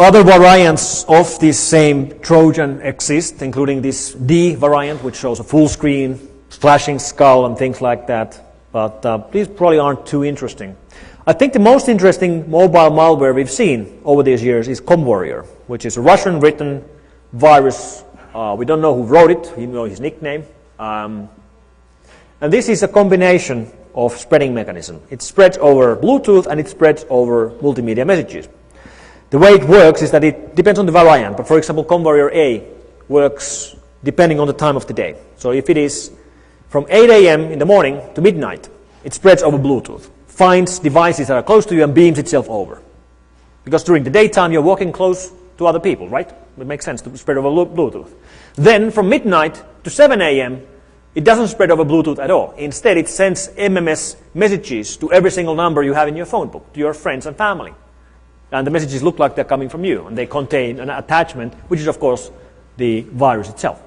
Other variants of this same Trojan exist, including this D variant, which shows a full screen, flashing skull, and things like that. But these probably aren't too interesting. I think the most interesting mobile malware we've seen over these years is ComWarrior, which is a Russian-written virus. We don't know who wrote it. We know his nickname. And this is a combination of spreading mechanism. It spreads over Bluetooth and it spreads over multimedia messages. The way it works is that it depends on the variant. But for example, ComWarrior A works depending on the time of the day. So if it is from 8 a.m. in the morning to midnight, it spreads over Bluetooth, finds devices that are close to you and beams itself over. Because during the daytime, you're walking close to other people, right? It makes sense to spread over Bluetooth. Then from midnight to 7 a.m., it doesn't spread over Bluetooth at all. Instead, it sends MMS messages to every single number you have in your phone book, to your friends and family. And the messages look like they're coming from you, and they contain an attachment, which is, of course, the virus itself.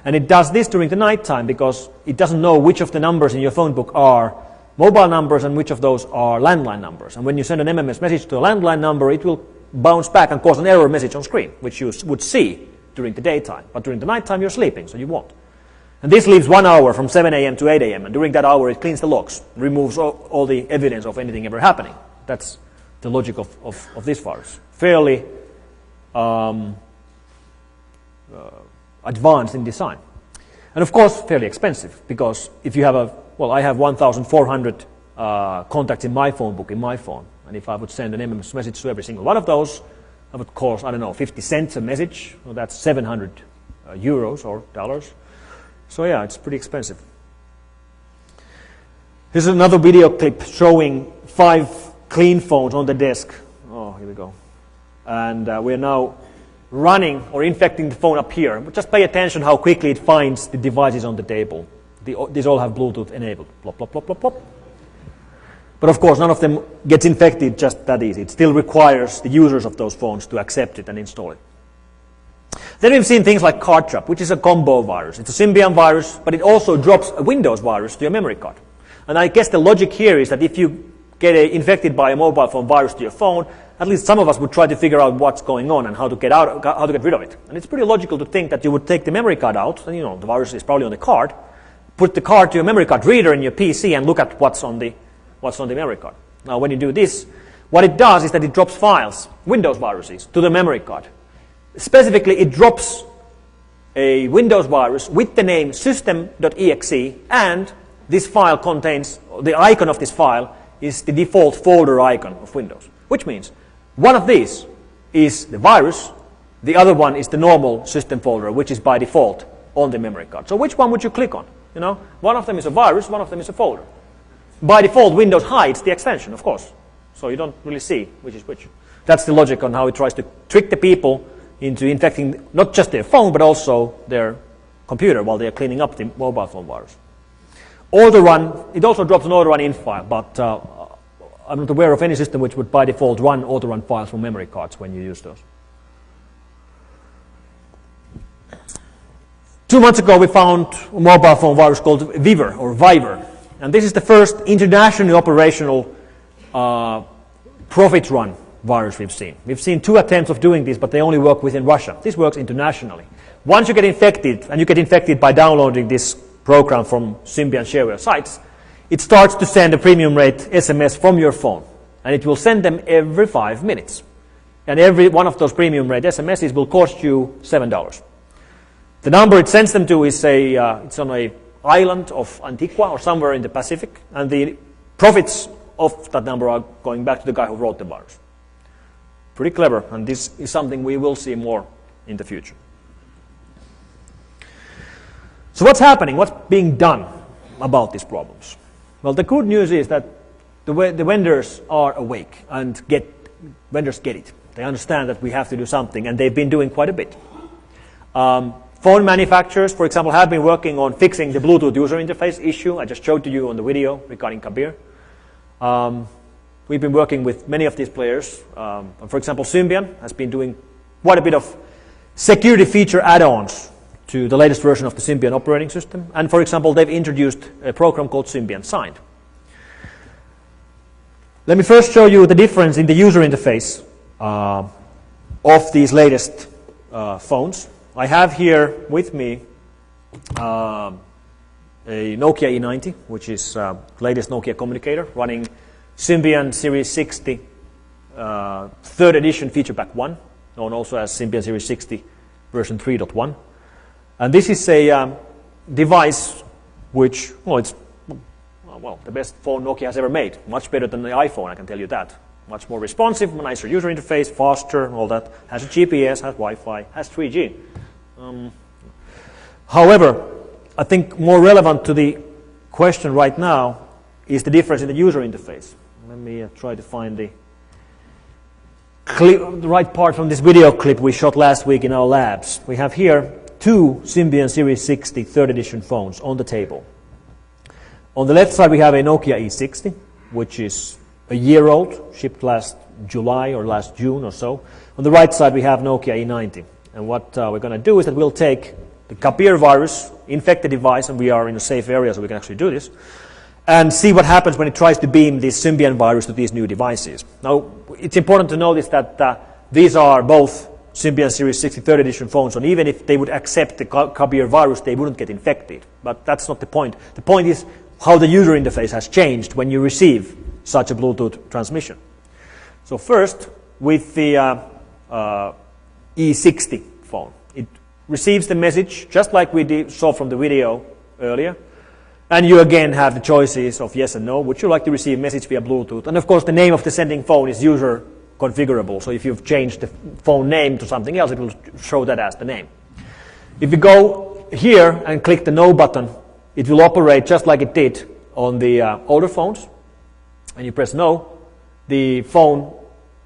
And it does this during the nighttime because it doesn't know which of the numbers in your phone book are mobile numbers and which of those are landline numbers. And when you send an MMS message to a landline number, it will bounce back and cause an error message on screen, which you would see during the daytime. But during the nighttime, you're sleeping, so you won't. And this leaves 1 hour from 7 a.m. to 8 a.m. And during that hour, it cleans the logs, removes all the evidence of anything ever happening. That's the logic of this virus. Fairly advanced in design. And of course, fairly expensive, because if you have I have 1,400 contacts in my phone book, in my phone. And if I would send an MMS message to every single one of those, that would cost, 50 cents a message. Well, that's 700 euros or dollars. So yeah, it's pretty expensive. Here's another video clip showing 5 clean phones on the desk. Oh, here we go. And we're now running or infecting the phone up here. But just pay attention how quickly it finds the devices on the table. These all have Bluetooth enabled. Plop, plop, plop, plop, plop. But of course, none of them gets infected just that easy. It still requires the users of those phones to accept it and install it. Then we've seen things like Card Trap, which is a combo virus. It's a Symbian virus, but it also drops a Windows virus to your memory card. And I guess the logic here is that if you get infected by a mobile phone virus to your phone, at least some of us would try to figure out what's going on and how to get rid of it. And it's pretty logical to think that you would take the memory card out, and the virus is probably on the card, put the card to your memory card reader in your PC and look at what's on the memory card. Now, when you do this, what it does is that it drops files, Windows viruses, to the memory card. Specifically, it drops a Windows virus with the name system.exe, and this file contains, the icon of this file is the default folder icon of Windows, which means one of these is the virus, the other one is the normal system folder, which is by default on the memory card. So which one would you click on? One of them is a virus, one of them is a folder. By default, Windows hides the extension, of course, so you don't really see which is which. That's the logic on how it tries to trick the people into infecting not just their phone, but also their computer while they are cleaning up the mobile phone virus. Auto-run, it also drops an auto-run in file, but I'm not aware of any system which would by default run auto-run files from memory cards when you use those. 2 months ago, we found a mobile phone virus called Viver, or Viver. And this is the first internationally operational profit run virus we've seen. We've seen 2 attempts of doing this, but they only work within Russia. This works internationally. Once you get infected, and you get infected by downloading this program from Symbian shareware sites, it starts to send a premium rate SMS from your phone. And it will send them every 5 minutes. And every one of those premium rate SMSs will cost you $7. The number it sends them to is it's on an island of Antigua or somewhere in the Pacific, and the profits of that number are going back to the guy who wrote the virus. Pretty clever, and this is something we will see more in the future. So what's happening? What's being done about these problems? Well, the good news is that the vendors are awake, and vendors get it. They understand that we have to do something, and they've been doing quite a bit. Phone manufacturers, for example, have been working on fixing the Bluetooth user interface issue I just showed to you on the video regarding Kabir. We've been working with many of these players. For example, Symbian has been doing quite a bit of security feature add-ons to the latest version of the Symbian operating system. And for example, they've introduced a program called Symbian Signed. Let me first show you the difference in the user interface of these latest phones. I have here with me a Nokia E90, which is latest Nokia communicator, running Symbian Series 60 third edition feature pack 1, known also as Symbian Series 60 version 3.1. And this is a device which, it's the best phone Nokia has ever made. Much better than the iPhone, I can tell you that. Much more responsive, nicer user interface, faster, all that. Has a GPS, has Wi-Fi, has 3G. However, I think more relevant to the question right now is the difference in the user interface. Let me try to find the right part from this video clip we shot last week in our labs. We have here two Symbian Series 60 third edition phones on the table. On the left side we have a Nokia E60, which is a year old, shipped last July or last June or so. On the right side we have Nokia E90. And what we're going to do is that we'll take the Kapir virus, infect the device, and we are in a safe area so we can actually do this, and see what happens when it tries to beam this Symbian virus to these new devices. Now, it's important to notice that these are both Symbian Series 60 third edition phones, and even if they would accept the Kapir virus, they wouldn't get infected. But that's not the point. The point is how the user interface has changed when you receive such a Bluetooth transmission. So first, with the E60 phone, it receives the message just like we saw from the video earlier, and you again have the choices of yes and no. Would you like to receive message via Bluetooth? And of course the name of the sending phone is user configurable, so if you've changed the phone name to something else, it will show that as the name. If you go here and click the no button, it will operate just like it did on the older phones, and you press no, the phone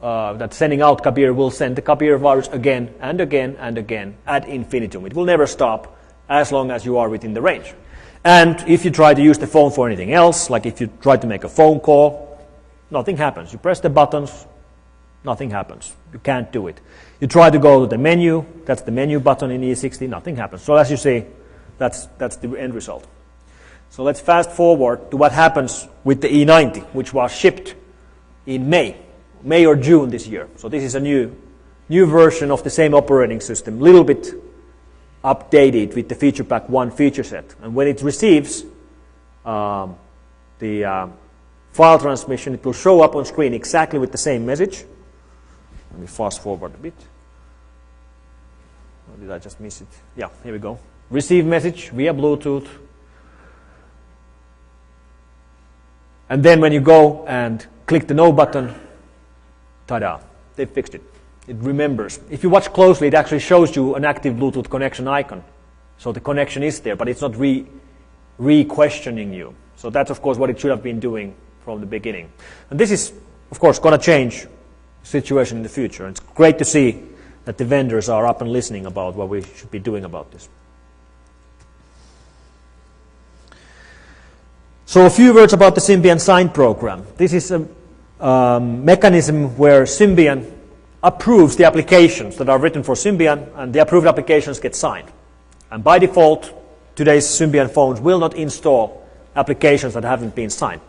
that's sending out Kapir will send the Kapir virus again and again and again ad infinitum. It will never stop as long as you are within the range. And if you try to use the phone for anything else, like if you try to make a phone call, nothing happens. You press the buttons, nothing happens. You can't do it. You try to go to the menu, that's the menu button in E60, nothing happens. So as you see, that's the end result. So let's fast forward to what happens with the E90, which was shipped in May or June this year. So this is a new version of the same operating system, little bit updated with the feature pack 1 feature set. And when it receives the file transmission, it will show up on screen exactly with the same message. Let me fast forward a bit. Or did I just miss it? Yeah, here we go. Receive message via Bluetooth. And then when you go and click the no button, ta-da, they fixed it. It remembers. If you watch closely, it actually shows you an active Bluetooth connection icon. So the connection is there, but it's not re-questioning you. So that's, of course, what it should have been doing from the beginning. And this is, of course, going to change the situation in the future. It's great to see that the vendors are up and listening about what we should be doing about this. So a few words about the Symbian Sign program. This is a mechanism where Symbian approves the applications that are written for Symbian, and the approved applications get signed. And by default, today's Symbian phones will not install applications that haven't been signed.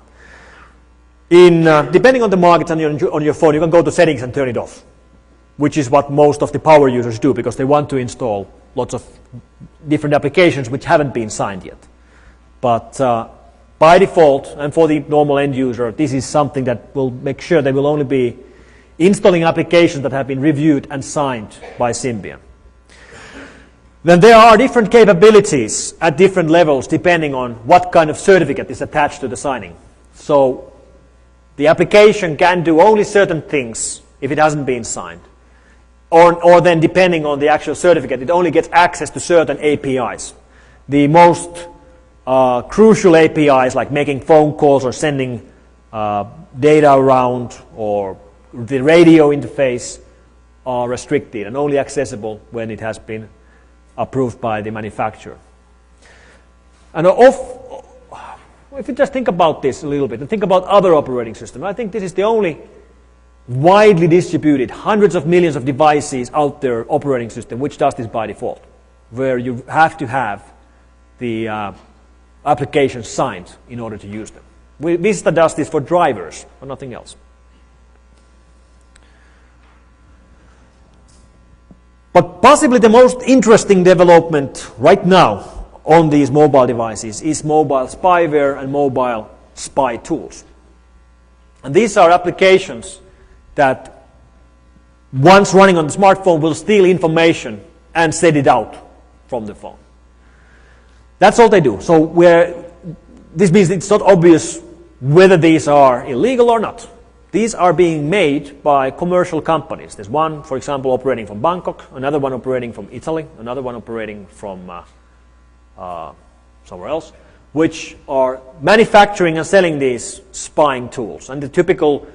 Depending on the market and on your phone, you can go to settings and turn it off, which is what most of the power users do because they want to install lots of different applications which haven't been signed yet. But by default, and for the normal end user, this is something that will make sure they will only be installing applications that have been reviewed and signed by Symbian. Then there are different capabilities at different levels depending on what kind of certificate is attached to the signing. So the application can do only certain things if it hasn't been signed. Or then depending on the actual certificate, it only gets access to certain APIs. The most crucial APIs like making phone calls or sending data around or the radio interface are restricted and only accessible when it has been approved by the manufacturer. And if you just think about this a little bit and think about other operating systems, I think this is the only widely distributed, hundreds of millions of devices out there operating system which does this by default, where you have to have the applications signed in order to use them. Vista does this for drivers, but nothing else. But possibly the most interesting development right now on these mobile devices is mobile spyware and mobile spy tools. And these are applications that once running on the smartphone will steal information and send it out from the phone. That's all they do. So this means it's not obvious whether these are illegal or not. These are being made by commercial companies. There's one, for example, operating from Bangkok, another one operating from Italy, another one operating from somewhere else, which are manufacturing and selling these spying tools. And the typical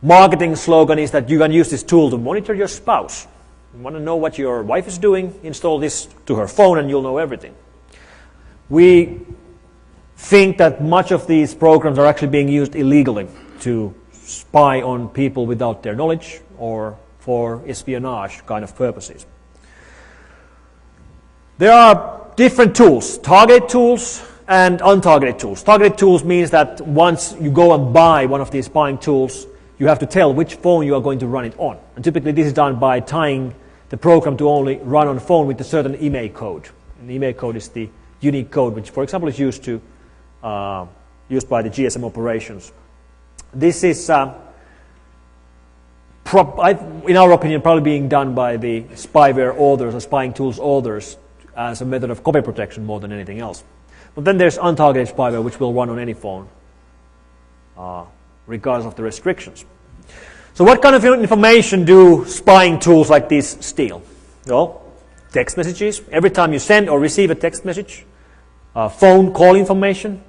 marketing slogan is that you can use this tool to monitor your spouse. You want to know what your wife is doing? Install this to her phone and you'll know everything. We think that much of these programs are actually being used illegally to spy on people without their knowledge or for espionage kind of purposes. There are different tools, targeted tools and untargeted tools. Targeted tools means that once you go and buy one of these spying tools, you have to tell which phone you are going to run it on. And typically this is done by tying the program to only run on a phone with a certain email code. And the email code is the unique code which, for example, is used by the GSM operations. This is, in our opinion, probably being done by the spyware authors or spying tools authors as a method of copy protection more than anything else. But then there's untargeted spyware which will run on any phone regardless of the restrictions. So what kind of information do spying tools like this steal? Well, text messages. Every time you send or receive a text message, phone call information,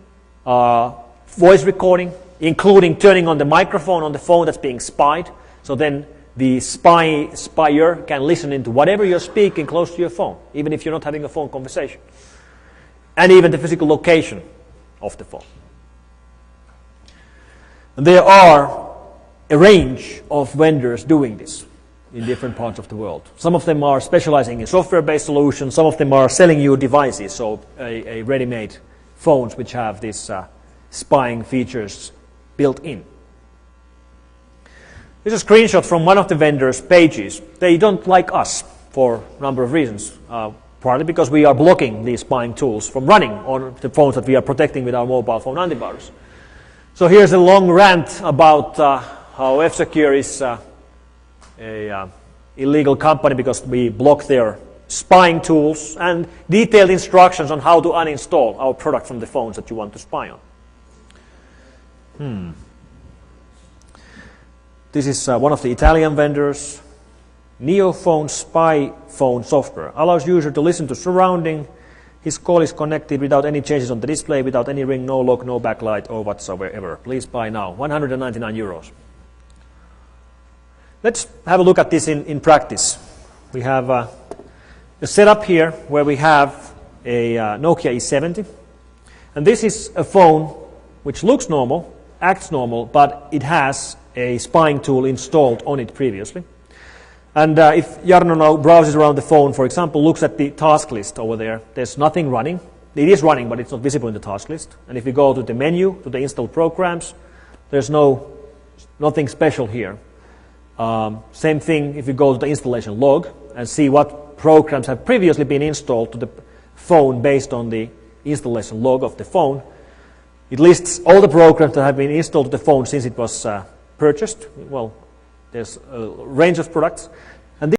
voice recording, including turning on the microphone on the phone that's being spied. So then the spyer can listen into whatever you're speaking close to your phone, even if you're not having a phone conversation. And even the physical location of the phone. And there are a range of vendors doing this in different parts of the world. Some of them are specializing in software-based solutions. Some of them are selling you devices, so a ready-made phones which have these spying features built in. This is a screenshot from one of the vendors' pages. They don't like us for a number of reasons. Partly because we are blocking these spying tools from running on the phones that we are protecting with our mobile phone antivirus. So here's a long rant about how F-Secure is a illegal company because we block their spying tools and detailed instructions on how to uninstall our product from the phones that you want to spy on. This is one of the Italian vendors. NeoPhone spy phone software allows user to listen to surrounding. His call is connected without any changes on the display, without any ring, no lock, no backlight, or whatsoever. Please buy now. 199 euros. Let's have a look at this in practice. We have a setup here where we have a Nokia E70. And this is a phone which looks normal, acts normal, but it has a spying tool installed on it previously. And if Jarno now browses around the phone, for example, looks at the task list over there, there's nothing running. It is running, but it's not visible in the task list. And if you go to the menu, to the installed programs, there's nothing special here. Same thing if you go to the installation log and see what programs have previously been installed to the phone based on the installation log of the phone. It lists all the programs that have been installed to the phone since it was purchased. Well, there's a range of products.